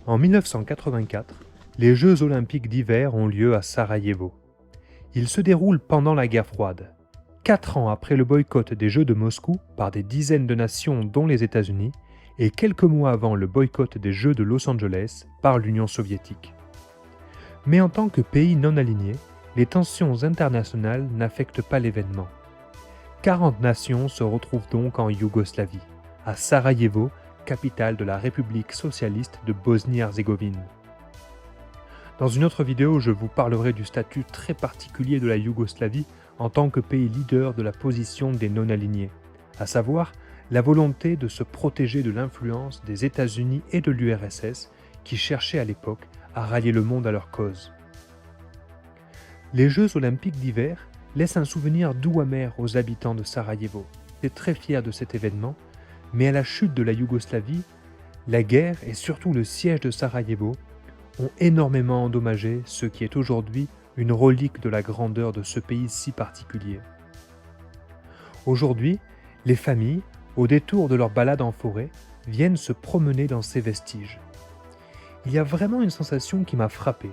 En 1984, les Jeux olympiques d'hiver ont lieu à Sarajevo. Ils se déroulent pendant la guerre froide. 4 ans après le boycott des Jeux de Moscou par des dizaines de nations dont les États-Unis, et quelques mois avant le boycott des Jeux de Los Angeles par l'Union soviétique. Mais en tant que pays non aligné, les tensions internationales n'affectent pas l'événement. 40 nations se retrouvent donc en Yougoslavie, à Sarajevo, capitale de la République socialiste de Bosnie-Herzégovine. Dans une autre vidéo, je vous parlerai du statut très particulier de la Yougoslavie en tant que pays leader de la position des non-alignés, à savoir la volonté de se protéger de l'influence des États-Unis et de l'URSS qui cherchaient à l'époque à rallier le monde à leur cause. Les Jeux olympiques d'hiver laissent un souvenir doux amer aux habitants de Sarajevo. J'étais très fier de cet événement, mais à la chute de la Yougoslavie, la guerre et surtout le siège de Sarajevo ont énormément endommagé ce qui est aujourd'hui une relique de la grandeur de ce pays si particulier. Aujourd'hui, les familles, au détour de leur balade en forêt, viennent se promener dans ces vestiges. Il y a vraiment une sensation qui m'a frappé,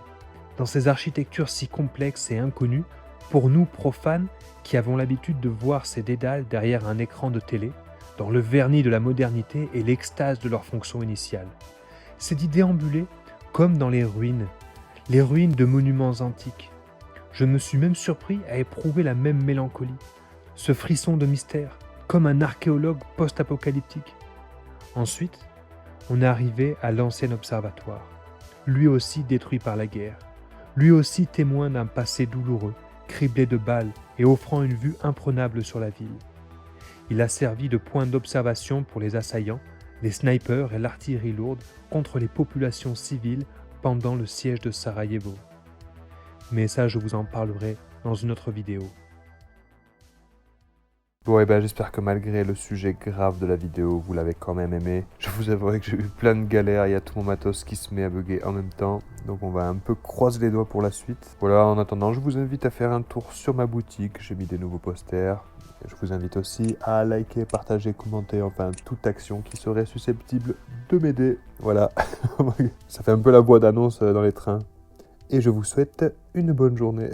dans ces architectures si complexes et inconnues, pour nous profanes qui avons l'habitude de voir ces dédales derrière un écran de télé, dans le vernis de la modernité et l'extase de leur fonction initiale. C'est d'y déambuler comme dans les ruines de monuments antiques. Je me suis même surpris à éprouver la même mélancolie, ce frisson de mystère, comme un archéologue post-apocalyptique. Ensuite, on est arrivé à l'ancien observatoire, lui aussi détruit par la guerre, lui aussi témoin d'un passé douloureux, criblé de balles et offrant une vue imprenable sur la ville. Il a servi de point d'observation pour les assaillants, les snipers et l'artillerie lourde contre les populations civiles pendant le siège de Sarajevo. Mais ça, je vous en parlerai dans une autre vidéo. Bon, et ben j'espère que malgré le sujet grave de la vidéo, vous l'avez quand même aimé. Je vous avouerai que j'ai eu plein de galères, il y a tout mon matos qui se met à bugger en même temps. Donc on va un peu croiser les doigts pour la suite. Voilà, en attendant, je vous invite à faire un tour sur ma boutique, j'ai mis des nouveaux posters. Je vous invite aussi à liker, partager, commenter, enfin toute action qui serait susceptible de m'aider. Voilà, ça fait un peu la voix d'annonce dans les trains. Et je vous souhaite une bonne journée.